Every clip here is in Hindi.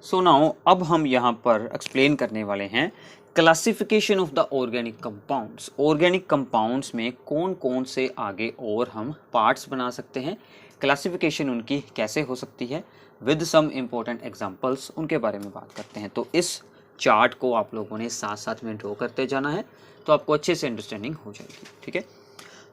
सो नाउ अब हम यहाँ पर एक्सप्लेन करने वाले हैं classification of the organic compounds. Organic compounds में कौन कौन से आगे और हम पार्ट्स बना सकते हैं, क्लासिफिकेशन उनकी कैसे हो सकती है, विद सम इम्पोर्टेंट एग्जांपल्स उनके बारे में बात करते हैं। तो इस चार्ट को आप लोगों ने साथ साथ में ड्रॉ करते जाना है तो आपको अच्छे से अंडरस्टैंडिंग हो जाएगी। ठीक है,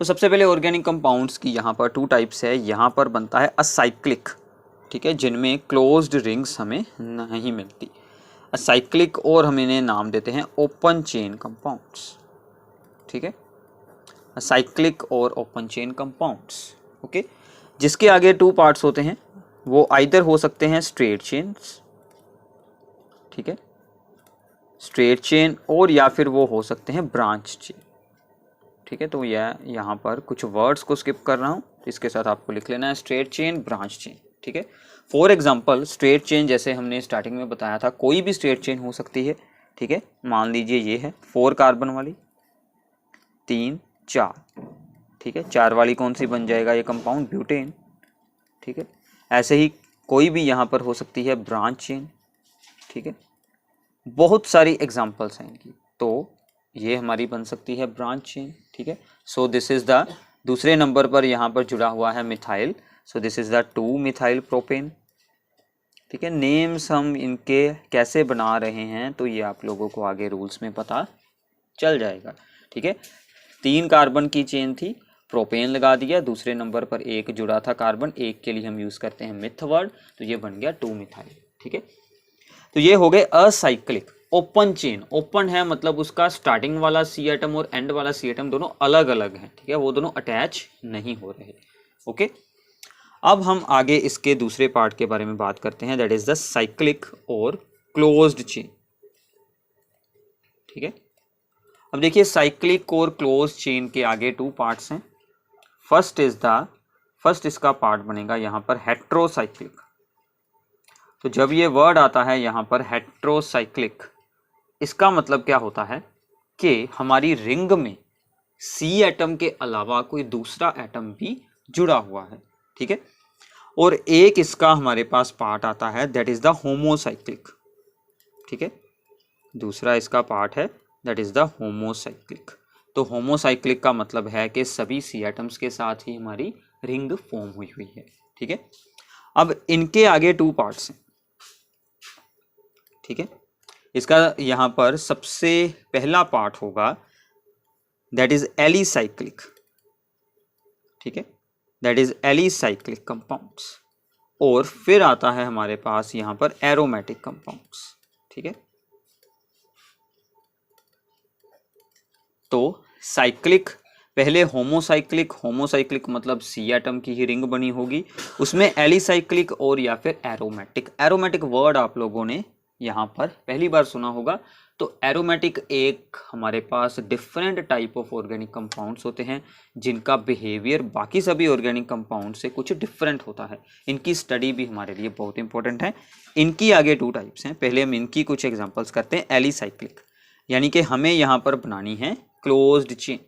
तो सबसे पहले ऑर्गेनिक कंपाउंड्स की यहाँ पर 2 टाइप्स है। यहाँ पर बनता है असाइक्लिक, ठीक है, जिनमें क्लोज्ड रिंग्स हमें नहीं मिलती। असाइक्लिक और हम इन्हें नाम देते हैं ओपन चेन कंपाउंड्स। ठीक है, असाइक्लिक और ओपन चेन कंपाउंड्स। ओके, जिसके आगे 2 पार्ट्स होते हैं, वो आइदर हो सकते हैं स्ट्रेट चेन्स, ठीक है, स्ट्रेट चेन, और या फिर वो हो सकते हैं ब्रांच चेन। ठीक है, तो यह यहाँ पर कुछ वर्ड्स को स्किप कर रहा हूँ, इसके साथ आपको लिख लेना है स्ट्रेट चेन, ब्रांच चेन। ठीक है, फॉर एग्जांपल स्ट्रेट चेन जैसे हमने स्टार्टिंग में बताया था, कोई भी स्ट्रेट चेन हो सकती है। ठीक है, मान लीजिए ये है 4 कार्बन वाली, 3 4। ठीक है, 4 वाली कौन सी बन जाएगा ये कंपाउंड, ब्यूटेन। ठीक है, ऐसे ही कोई भी यहाँ पर हो सकती है ब्रांच चेन। ठीक है, बहुत सारी एग्जांपल्स हैं इनकी, तो ये हमारी बन सकती है ब्रांच चेन। ठीक है, सो दिस इज द दूसरे नंबर पर यहाँ पर जुड़ा हुआ है methyl, so this is the 2 methyl propane. ठीक है, नेम्स हम इनके कैसे बना रहे हैं तो ये आप लोगों को आगे रूल्स में पता चल जाएगा। ठीक है, 3 कार्बन की चेन थी, प्रोपेन लगा दिया, दूसरे नंबर पर एक जुड़ा था कार्बन, एक के लिए हम यूज करते हैं मिथ वर्ड, तो ये बन गया 2 मिथाइल। ठीक है, तो ये हो गए असाइक्लिक। ओपन चेन, ओपन है मतलब उसका स्टार्टिंग वाला सी एटम और एंड वाला सी एटम दोनों अलग अलग हैं। ठीक है, वो दोनों अटैच नहीं हो रहे। ओके, अब हम आगे इसके दूसरे पार्ट के बारे में बात करते हैं, दैट इज द साइक्लिक और क्लोज्ड चेन। ठीक है, अब देखिए साइक्लिक और क्लोज चेन के आगे 2 पार्ट्स हैं। फर्स्ट इसका पार्ट बनेगा यहाँ पर हेट्रोसाइक्लिक। तो जब ये वर्ड आता है यहाँ पर हेट्रोसाइक्लिक, इसका मतलब क्या होता है कि हमारी रिंग में सी एटम के अलावा कोई दूसरा एटम भी जुड़ा हुआ है। ठीक है, और एक इसका हमारे पास पार्ट आता है दैट इज द होमोसाइक्लिक। ठीक है, दूसरा इसका पार्ट है दैट इज द होमोसाइक्लिक। तो होमोसाइक्लिक का मतलब है कि सभी सी एटम्स के साथ ही हमारी रिंग फॉर्म हुई हुई है। ठीक है, अब इनके आगे 2 पार्ट्स हैं। ठीक है, इसका यहां पर सबसे पहला पार्ट होगा दैट इज एलिसाइक्लिक। ठीक है, दैट इज एलिसाइक्लिक कंपाउंड्स, और फिर आता है हमारे पास यहां पर एरोमेटिक कंपाउंड्स। ठीक है, तो साइक्लिक पहले होमोसाइक्लिक, होमोसाइक्लिक मतलब सी एटम की ही रिंग बनी होगी, उसमें एलिसाइक्लिक और या फिर एरोमेटिक। एरोमेटिक वर्ड आप लोगों ने यहाँ पर पहली बार सुना होगा। तो एरोमेटिक एक हमारे पास different type of organic compounds होते हैं जिनका बिहेवियर बाकी सभी ऑर्गेनिक कंपाउंड से कुछ डिफरेंट होता है। इनकी स्टडी भी हमारे लिए बहुत इंपॉर्टेंट है। इनकी आगे 2 टाइप्स हैं, पहले हम इनकी कुछ एग्जांपल्स करते हैं। एलिसाइक्लिक यानी कि हमें यहाँ पर बनानी है क्लोज्ड चेन।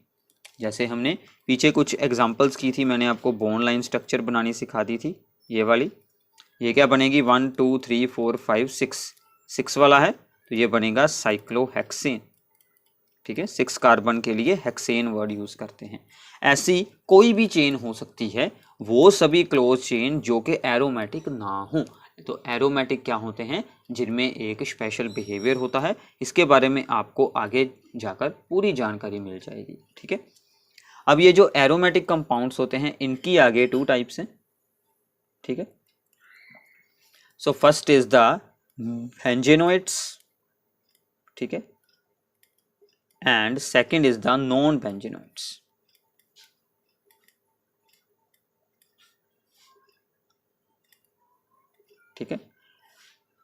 जैसे हमने पीछे कुछ एग्जांपल्स की थी, मैंने आपको बोन लाइन स्ट्रक्चर बनानी सिखा दी थी, ये वाली। ये क्या बनेगी, 1 2 3 4 5 6 वाला है, तो ये बनेगा साइक्लोहेक्सेन। ठीक है, 6 कार्बन के लिए हेक्सेन वर्ड यूज करते हैं। ऐसी कोई भी चेन हो सकती है, वो सभी क्लोज चेन जो कि एरोमेटिक ना हो। तो एरोमेटिक क्या होते हैं, जिनमें एक स्पेशल बिहेवियर होता है। इसके बारे में आपको आगे जाकर पूरी जानकारी मिल जाएगी। ठीक है, अब ये जो एरोमेटिक कंपाउंड्स होते हैं इनकी आगे 2 टाइप्स हैं। ठीक है, so first is the benzenoids. ठीक है, and second is the non benzenoids. ठीक है,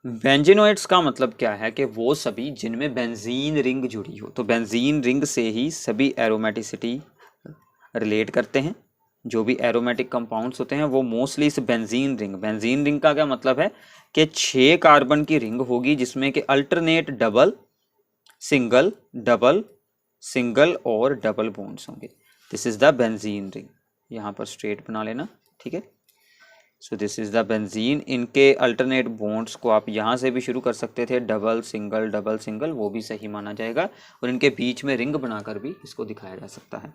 बेंजेनोइड्स का मतलब क्या है कि वो सभी जिनमें बेंजीन रिंग जुड़ी हो। तो बेंजीन रिंग से ही सभी एरोमेटिसिटी रिलेट करते हैं। जो भी एरोमेटिक कंपाउंड्स होते हैं वो मोस्टली इस बेंजीन रिंग का क्या मतलब है कि 6 कार्बन की रिंग होगी जिसमें कि अल्टरनेट डबल सिंगल और डबल बॉन्ड्स होंगे। This is the benzene ring. यहाँ पर स्ट्रेट बना लेना। ठीक है, so this is the benzene. इनके अल्टरनेट बॉन्ड्स को आप यहाँ से भी शुरू कर सकते थे, डबल सिंगल, वो भी सही माना जाएगा, और इनके बीच में रिंग बनाकर भी इसको दिखाया जा सकता है।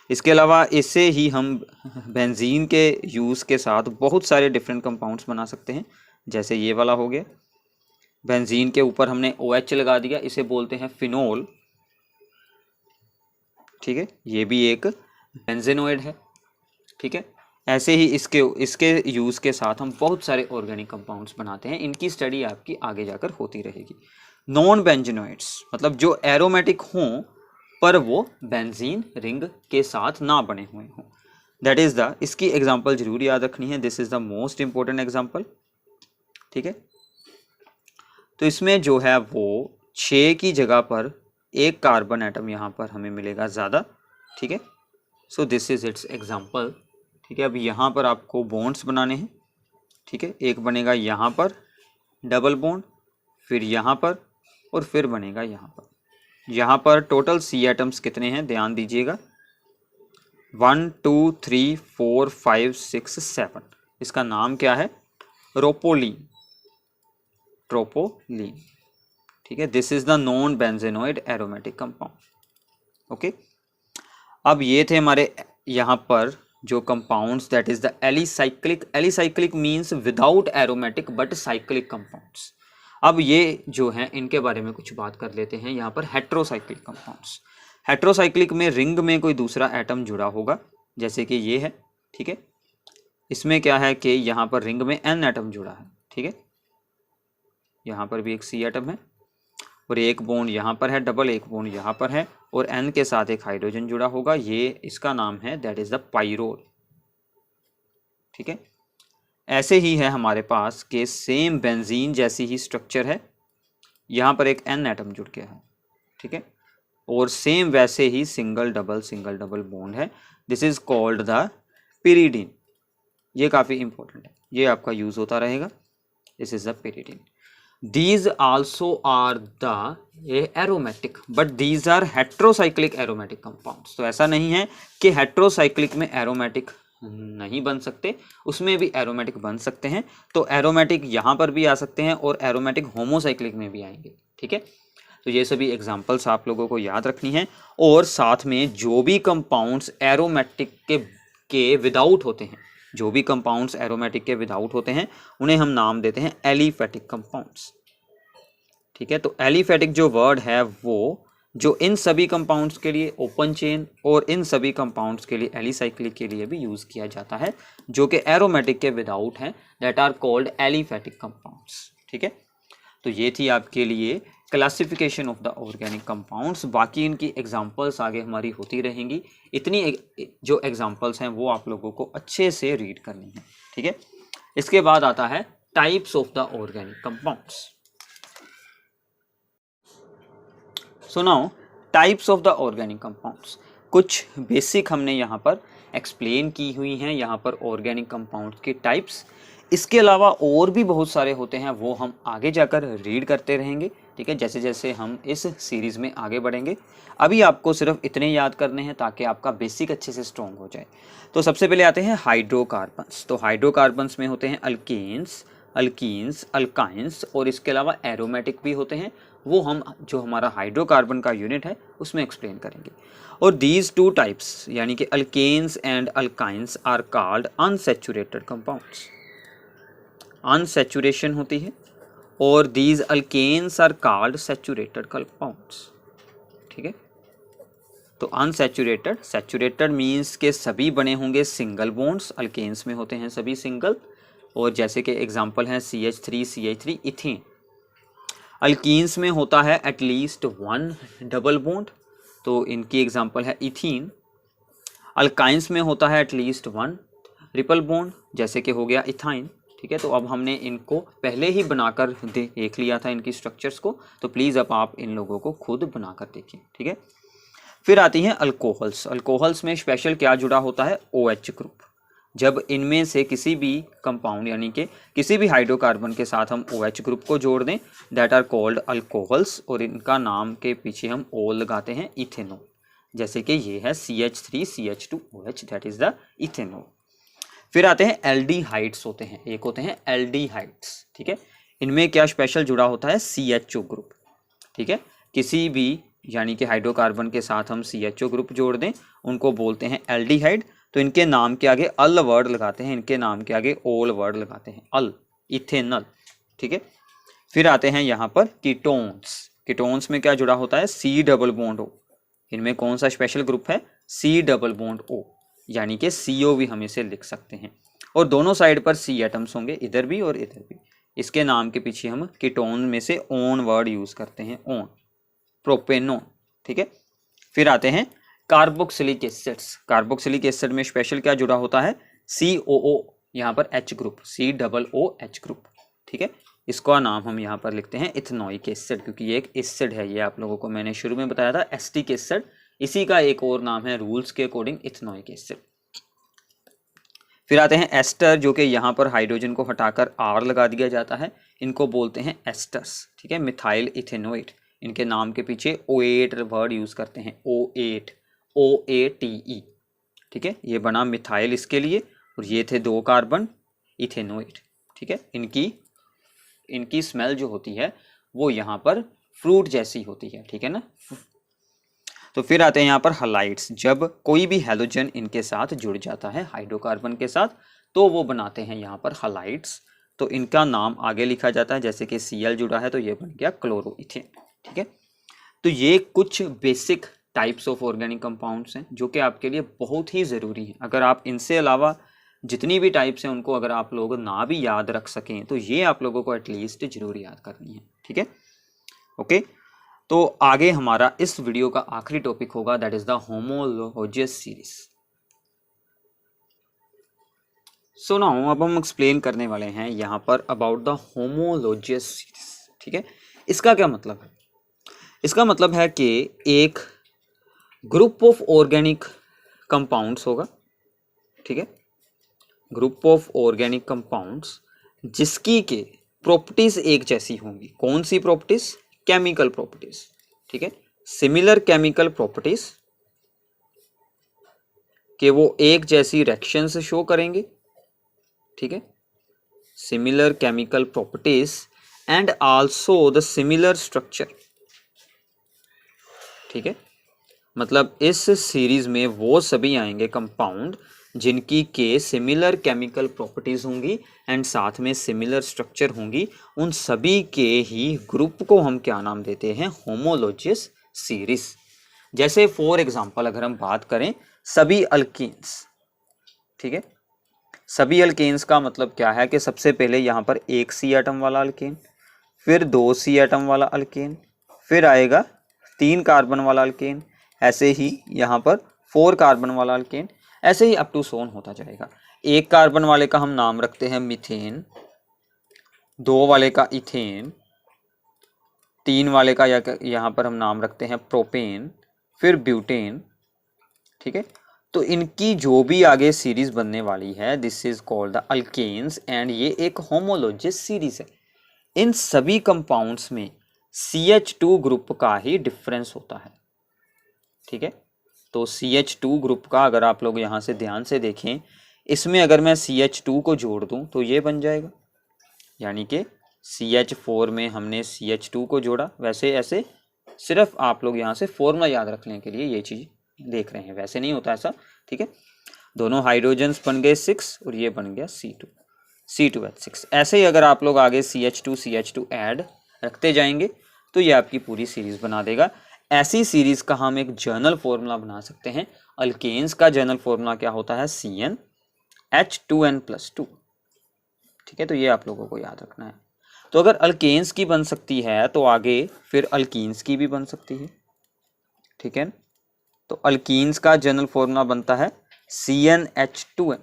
इसके अलावा इससे ही हम बेंजीन के यूज़ के साथ बहुत सारे डिफरेंट कंपाउंड्स बना सकते हैं। जैसे ये वाला हो गया, बेंजीन के ऊपर हमने OH लगा दिया, इसे बोलते हैं फिनोल, ठीक है, ये भी एक बेंजेनोइड है, ठीक है। ऐसे ही इसके यूज़ के साथ हम बहुत सारे ऑर्गेनिक कंपाउंड्स बनाते हैं। इनकी स्टडी आपकी आगे जाकर होती रहेगी। नॉन बेंजेनोइड्स मतलब जो एरोमेटिक हों पर वो बेंजीन रिंग के साथ ना बने हुए हों, दैट इज़ द, इसकी एग्जांपल जरूर याद रखनी है, this is the most important example, ठीक है। तो इसमें जो है वो 6 की जगह पर एक कार्बन एटम यहाँ पर हमें मिलेगा ज़्यादा, ठीक है। So this is it's example, ठीक है। अब यहाँ पर आपको बॉन्ड्स बनाने हैं, ठीक है। एक बनेगा यहाँ पर डबल बॉन्ड, फिर यहाँ पर, और फिर बनेगा यहाँ पर। यहाँ पर टोटल C एटम्स कितने हैं ध्यान दीजिएगा, 1 2 3 4 5 6 7। इसका नाम क्या है, ट्रोपोलीन, ठीक है। This is the non benzenoid aromatic compound, okay. अब ये थे हमारे यहाँ पर जो compounds, that is the alicyclic means without aromatic but cyclic compounds. अब ये जो हैं इनके बारे में कुछ बात कर लेते हैं। यहाँ पर हेट्रोसाइक्लिक कंपाउंड्स, हेट्रोसाइक्लिक में रिंग में कोई दूसरा एटम जुड़ा होगा, जैसे कि ये है, ठीक है। इसमें क्या है कि यहाँ पर रिंग में N एटम जुड़ा है, ठीक है। यहाँ पर भी एक C एटम है, और एक बॉन्ड यहाँ पर है डबल, एक बॉन्ड यहाँ पर है, और N के साथ एक हाइड्रोजन जुड़ा होगा, ये इसका नाम है दैट इज द पाइरोल, ठीक है। ऐसे ही है हमारे पास के सेम बेंजीन जैसी ही स्ट्रक्चर है, यहाँ पर एक N एटम जुड़ गया है, ठीक है, और सेम वैसे ही सिंगल डबल बॉन्ड है, this is called the pyridine. ये काफ़ी इंपॉर्टेंट है, ये आपका यूज़ होता रहेगा, this is the pyridine. These also are the aromatic but these are heterocyclic aromatic compounds। तो ऐसा नहीं है कि heterocyclic में aromatic नहीं बन सकते, उसमें भी aromatic बन सकते हैं। तो aromatic यहाँ पर भी आ सकते हैं और aromatic homocyclic में भी आएंगे, ठीक है। तो ये सभी एग्जांपल्स आप लोगों को याद रखनी है, और साथ में जो भी कंपाउंड्स एरोमेटिक के विदाउट होते हैं, जो भी कंपाउंड्स एरोमेटिक के विदाउट होते हैं उन्हें हम नाम देते हैं एलिफेटिक कंपाउंड्स, ठीक है। तो एलिफेटिक जो वर्ड है वो जो इन सभी कंपाउंड्स के लिए ओपन चेन और इन सभी कंपाउंड्स के लिए एलिसाइक्लिक के लिए भी यूज़ किया जाता है, जो कि एरोमेटिक के विदाउट हैं, that are called aliphatic compounds, ठीक है। तो ये थी आपके लिए classification of the organic compounds. बाकी इनकी एग्जांपल्स आगे हमारी होती रहेंगी। इतनी जो एग्जांपल्स हैं वो आप लोगों को अच्छे से रीड करनी है, ठीक है। इसके बाद आता है types of the organic compounds. So now types of the organic compounds, कुछ बेसिक हमने यहाँ पर एक्सप्लेन की हुई हैं, यहाँ पर ऑर्गेनिक कंपाउंड्स की टाइप्स। इसके अलावा और भी बहुत सारे होते हैं, वो हम आगे जाकर रीड करते रहेंगे, ठीक है, जैसे जैसे हम इस सीरीज़ में आगे बढ़ेंगे। अभी आपको सिर्फ इतने याद करने हैं ताकि आपका बेसिक अच्छे से स्ट्रॉन्ग हो जाए। तो सबसे पहले आते हैं हाइड्रोकार्बन्स। तो हाइड्रोकार्बन्स में होते हैं अल्केन्स, अल्कीन्स, अल्काइंस, और इसके अलावा एरोमेटिक भी होते हैं, वो हम जो हमारा हाइड्रोकार्बन का यूनिट है उसमें एक्सप्लेन करेंगे। और दीज टू टाइप्स यानी कि alkenes and alkynes are called unsaturated compounds. Unsaturation होती है, और these alkanes are called saturated compounds, ठीक है। तो अनसैचुरेटेड, सैचुरेटेड मीन्स के सभी बने होंगे सिंगल बॉन्ड्स, अल्केन्स में होते हैं सभी सिंगल, और जैसे कि एग्जांपल हैं CH3 इथेन। अल्कीन्स में होता है एटलीस्ट 1 डबल बॉन्ड, तो इनकी एग्जांपल है इथीन। अल्काइंस में होता है एटलीस्ट 1 ट्रिपल बॉन्ड, जैसे कि हो गया इथाइन, ठीक है। तो अब हमने इनको पहले ही बनाकर देख लिया था इनकी स्ट्रक्चर्स को, तो प्लीज़ अब आप इन लोगों को खुद बनाकर देखिए, ठीक है। फिर आती हैं अल्कोहल्स। अल्कोहल्स में स्पेशल क्या जुड़ा होता है, OH ग्रुप। जब इनमें से किसी भी कंपाउंड यानी कि किसी भी हाइड्रोकार्बन के साथ हम OH ग्रुप को जोड़ दें, दैट आर कॉल्ड अल्कोहल्स, और इनका नाम के पीछे हम O लगाते हैं, इथेनॉल। जैसे कि ये है CH3CH2OH, that is the ethanol. फिर आते हैं एल्डिहाइड्स होते हैं, एक होते हैं एल्डिहाइड्स, ठीक है। इनमें क्या स्पेशल जुड़ा होता है, CHO ग्रुप, ठीक है। किसी भी यानी कि हाइड्रोकार्बन के साथ हम CHO ग्रुप जोड़ दें, उनको बोलते हैं एल्डिहाइड। तो इनके नाम के आगे अल वर्ड लगाते हैं, इनके नाम के आगे ओल वर्ड लगाते हैं, अल, इथेनल, ठीक है। फिर आते हैं यहाँ पर कीटोन्स। कीटोन्स में क्या जुड़ा होता है, C डबल बॉन्ड O। इनमें कौन सा स्पेशल ग्रुप है, C डबल बॉन्ड O, यानी कि CO भी हम इसे लिख सकते हैं। और दोनों साइड पर C एटम्स होंगे, इधर भी और इधर भी। इसके नाम के पीछे हम कीटोन में से ओन वर्ड यूज करते हैं, ओन, प्रोपेनोन, ठीक है। फिर आते हैं कार्बोक्सिलिक एसिड्स। कार्बोक्सिलिक एसिड में स्पेशल क्या जुड़ा होता है, COO, यहाँ पर H ग्रुप, COOH ग्रुप, ठीक है। इसका नाम हम यहाँ पर लिखते हैं इथेनोइक एसिड, क्योंकि ये एक एसिड है। ये आप लोगों को मैंने शुरू में बताया था, एसिटिक एसिड, इसी का एक और नाम है रूल्स के अकॉर्डिंग इथेनोइक एसिड। फिर आते हैं एस्टर, जो कि यहाँ पर हाइड्रोजन को हटाकर R लगा दिया जाता है, इनको बोलते हैं एस्टर्स, ठीक है। मिथाइल इथेनोएट, इनके नाम के पीछे O8 वर्ड यूज करते हैं, O8, OATE, ठीक है। ये बना मिथाइल इसके लिए, और ये थे 2 कार्बन, इथेनोएट, ठीक है। इनकी स्मेल जो होती है वो यहाँ पर फ्रूट जैसी होती है, ठीक है ना। तो फिर आते हैं यहाँ पर हलाइड्स। जब कोई भी हैलोजन इनके साथ जुड़ जाता है हाइड्रोकार्बन के साथ, तो वो बनाते हैं यहाँ पर हलाइड्स। तो इनका नाम आगे लिखा जाता है, जैसे कि Cl जुड़ा है तो ये बन गया क्लोरोइथेन, ठीक है। तो ये कुछ basic types of organic compounds हैं जो कि आपके लिए बहुत ही ज़रूरी हैं। अगर आप इनसे अलावा जितनी भी टाइप्स हैं उनको अगर आप लोग ना भी याद रख सकें, तो ये आप लोगों को एटलीस्ट जरूर याद करनी है, ठीक है। ओके, तो आगे हमारा इस वीडियो का आखिरी टॉपिक होगा, that is the homologous series. So now अब हम एक्सप्लेन करने वाले हैं यहाँ पर अबाउट द होमोलोजियस सीरीज, ठीक है। इसका क्या मतलब है, इसका मतलब है कि एक ग्रुप ऑफ ऑर्गेनिक कंपाउंड्स होगा, ठीक है। ग्रुप ऑफ ऑर्गेनिक कंपाउंड्स जिसकी के प्रॉपर्टीज एक जैसी होंगी। कौन सी प्रॉपर्टीज, केमिकल प्रॉपर्टीज, ठीक है। सिमिलर केमिकल प्रॉपर्टीज कि वो एक जैसी रिएक्शंस शो करेंगे, ठीक है। Similar chemical properties and also the similar structure, ठीक है। मतलब इस सीरीज में वो सभी आएंगे कंपाउंड जिनकी के सिमिलर केमिकल प्रॉपर्टीज होंगी एंड साथ में सिमिलर स्ट्रक्चर होंगी। उन सभी के ही ग्रुप को हम क्या नाम देते हैं, होमोलोजियस सीरीज। जैसे फॉर एग्जांपल अगर हम बात करें सभी अल्केन्स, ठीक है। सभी अल्केन्स का मतलब क्या है कि सबसे पहले यहाँ पर एक C एटम वाला अल्केन, फिर 2 C एटम वाला अल्केन, फिर आएगा 3 कार्बन वाला अल्केन, ऐसे ही यहाँ पर 4 कार्बन वाला अल्केन, ऐसे ही अप टू सोन होता जाएगा। 1 कार्बन वाले का हम नाम रखते हैं मीथेन, 2 वाले का इथेन, 3 वाले का यहाँ पर हम नाम रखते हैं प्रोपेन, फिर ब्यूटेन, ठीक है। तो इनकी जो भी आगे सीरीज बनने वाली है, this is called the alkanes and ये एक होमोलोजियस सीरीज है। इन सभी कंपाउंड्स में CH2 ग्रुप का ही डिफरेंस होता है, ठीक है। तो CH2 ग्रुप का अगर आप लोग यहाँ से ध्यान से देखें, इसमें अगर मैं CH2 को जोड़ दूं तो ये बन जाएगा, यानी कि CH4 में हमने CH2 को जोड़ा। वैसे ऐसे सिर्फ आप लोग यहाँ से फॉर्मूला याद रखने के लिए ये चीज़ देख रहे हैं, वैसे नहीं होता ऐसा, ठीक है। दोनों हाइड्रोजन्स बन गए 6 और ये बन गया C2H6। ऐसे ही अगर आप लोग आगे CH2 ऐड रखते जाएंगे तो ये आपकी पूरी सीरीज बना देगा। ऐसी सीरीज का हम एक जर्नल फॉर्मूला बना सकते हैं। अल्केन्स का जर्नल फॉर्मूला क्या होता है, CnH2n+2, ठीक है। तो ये आप लोगों को याद रखना है। तो अगर अल्केन्स की बन सकती है तो आगे फिर अल्कीन्स की भी बन सकती है, ठीक है। तो अल्कीन्स का जर्नल फॉर्मूला बनता है CnH2n।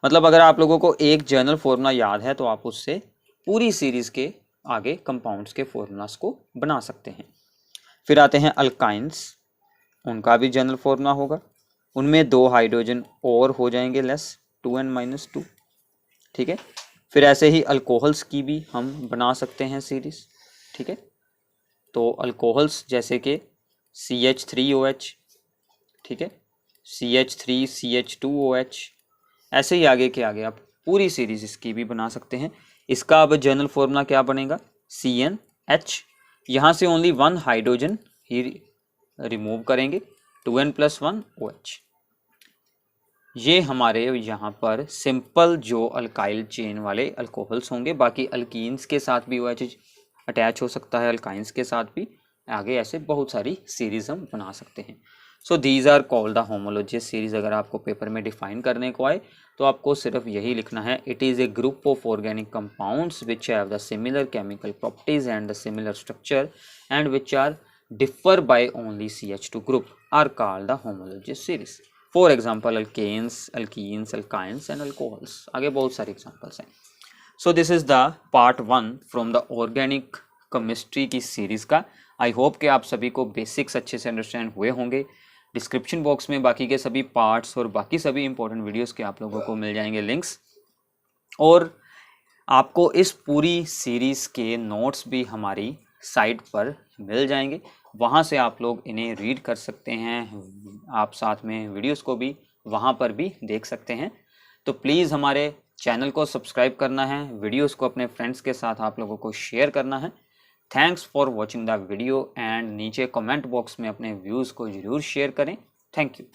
मतलब अगर आप लोगों को एक जर्नल फॉर्मूला याद है तो आप उससे पूरी सीरीज के आगे कंपाउंड्स के फॉर्मूलास को बना सकते हैं। फिर आते हैं अल्काइंस, उनका भी जर्नल फॉर्मूला होगा, उनमें 2 हाइड्रोजन और हो जाएंगे लेस, 2n-2, ठीक है। फिर ऐसे ही अल्कोहल्स की भी हम बना सकते हैं सीरीज, ठीक है। तो अल्कोहल्स जैसे कि CH3OH, ठीक है, CH3CH2OH, ऐसे ही आगे के आगे आप पूरी सीरीज इसकी भी बना सकते हैं। इसका अब जनरल फॉर्मूला क्या बनेगा, CnH, यहाँ से ओनली 1 हाइड्रोजन ही रिमूव करेंगे, 2n+1 OH। ये हमारे यहाँ पर सिंपल जो अल्काइल चेन वाले अल्कोहल्स होंगे, बाकी अल्कीन्स के साथ भी OH अटैच हो सकता है, अल्काइंस के साथ भी, आगे ऐसे बहुत सारी सीरीज हम बना सकते हैं। So these are called the homologous series. अगर आपको पेपर में डिफाइन करने को आए तो आपको सिर्फ यही लिखना है, it is a group of organic compounds which have the similar chemical properties and the similar structure and which are differ by only CH2 group are called the homologous series. For example, alkanes, alkenes, alkynes and alcohols. आगे बहुत सारे examples हैं। So this is the part 1 from the organic chemistry की series का। I hope कि आप सभी को basics अच्छे से understand हुए होंगे। डिस्क्रिप्शन बॉक्स में बाकी के सभी पार्ट्स और बाकी सभी इंपॉर्टेंट वीडियोस के आप लोगों को मिल जाएंगे लिंक्स, और आपको इस पूरी सीरीज़ के नोट्स भी हमारी साइट पर मिल जाएंगे। वहाँ से आप लोग इन्हें रीड कर सकते हैं, आप साथ में वीडियोस को भी वहाँ पर भी देख सकते हैं। तो प्लीज़ हमारे चैनल को सब्सक्राइब करना है, वीडियोस को अपने फ्रेंड्स के साथ आप लोगों को शेयर करना है। Thanks for watching the video and नीचे कमेंट बॉक्स में अपने व्यूज़ को ज़रूर शेयर करें। Thank you.